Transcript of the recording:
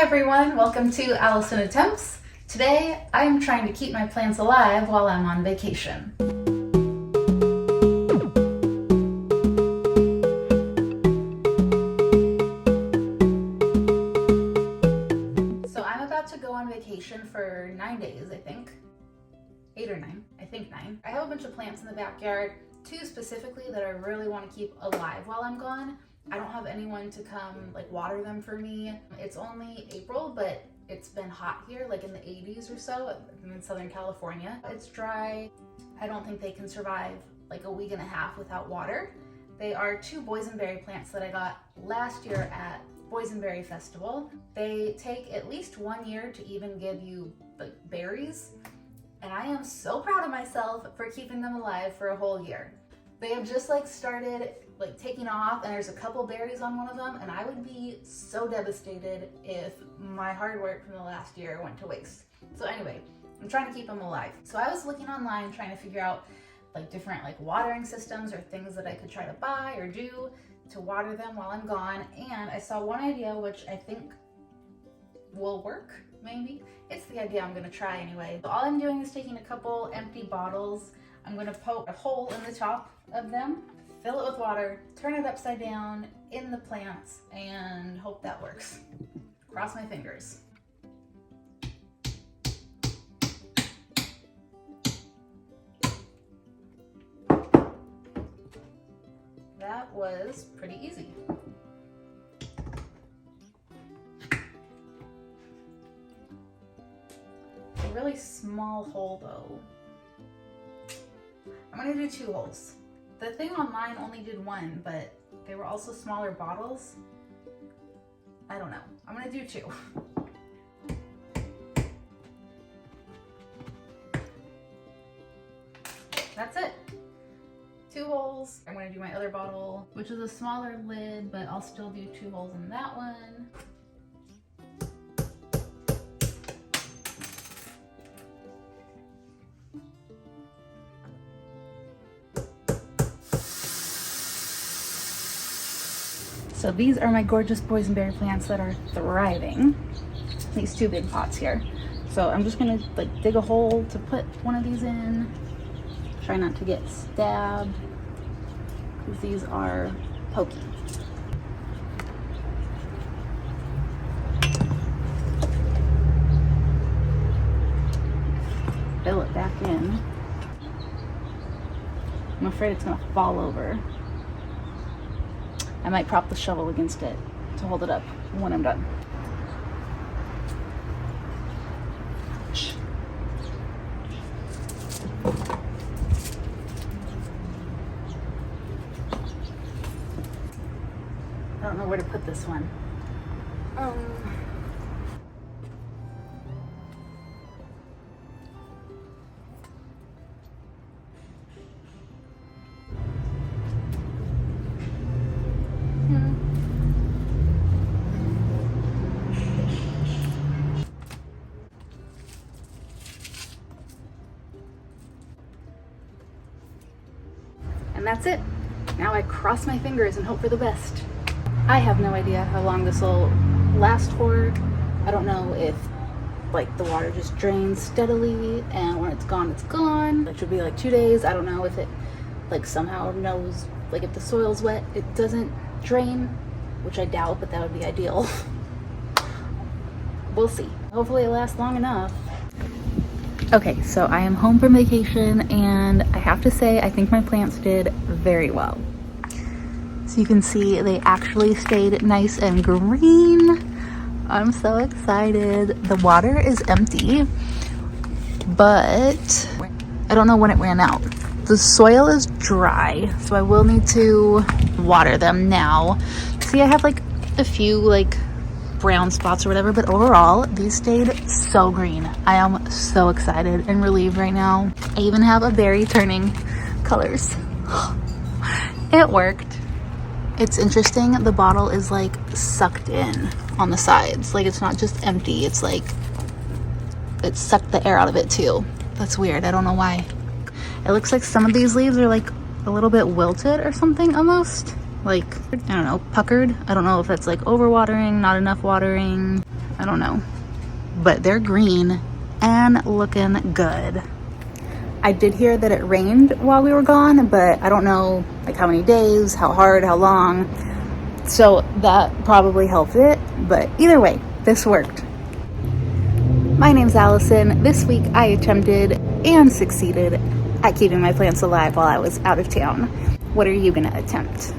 everyone, welcome to Allison Attempts. Today I am trying to keep my plants alive while I'm on vacation. So I'm about to go on vacation for 9 days, I think. 8 or 9, I think 9. I have a bunch of plants in the backyard, 2 specifically that I really want to keep alive while I'm gone. I don't have anyone to come water them for me. It's only April, but it's been hot here, like in the 80s or so. I'm in Southern California. It's dry. I don't think they can survive like a week and a half without water. They are 2 boysenberry plants that I got last year at Boysenberry Festival. They take at least 1 year to even give you berries, and I am so proud of myself for keeping them alive for a whole year. They have just started taking off, and there's a couple berries on one of them, and I would be so devastated if my hard work from the last year went to waste. So anyway, I'm trying to keep them alive. So I was looking online trying to figure out different watering systems or things that I could try to buy or do to water them while I'm gone, and I saw one idea which I think will work, maybe. It's the idea I'm gonna try anyway. So all I'm doing is taking a couple empty bottles. I'm gonna poke a hole in the top of them, fill it with water, turn it upside down in the plants, and hope that works. Cross my fingers. That was pretty easy. A really small hole though. I'm gonna do 2 holes. The thing on mine only did 1, but they were also smaller bottles. I don't know. I'm gonna do 2. That's it. 2 holes. I'm gonna do my other bottle, which is a smaller lid, but I'll still do 2 holes in that one. So these are my gorgeous boysenberry plants that are thriving. These 2 big pots here. So I'm just gonna dig a hole to put one of these in. Try not to get stabbed, because these are pokey. Fill it back in. I'm afraid it's gonna fall over. I might prop the shovel against it to hold it up when I'm done. I don't know where to put this one. And that's it. Now I cross my fingers and hope for the best. I have no idea how long this will last for. I don't know if the water just drains steadily and when it's gone, it's gone. It should be 2 days. I don't know if it somehow knows if the soil's wet, it doesn't drain, which I doubt, but that would be ideal. We'll see. Hopefully it lasts long enough. Okay, so I am home from vacation, and I have to say I think my plants did very well. So you can see they actually stayed nice and green. I'm so excited. The water is empty, but I don't know when it ran out. The soil is dry, so I will need to water them now. See, I have a few brown spots or whatever, but overall these stayed so green. I am so excited and relieved right now. I even have a berry turning colors. It worked. It's interesting, the bottle is sucked in on the sides. It's not just empty, it's it sucked the air out of it too. That's weird, I don't know why. It looks like some of these leaves are a little bit wilted or something almost. I don't know, puckered. I don't know if that's overwatering, not enough watering. I don't know. But they're green and looking good. I did hear that it rained while we were gone, but I don't know like how many days, how hard, how long. So that probably helped it, but either way, this worked. My name's Allison. This week I attempted and succeeded at keeping my plants alive while I was out of town. What are you gonna attempt?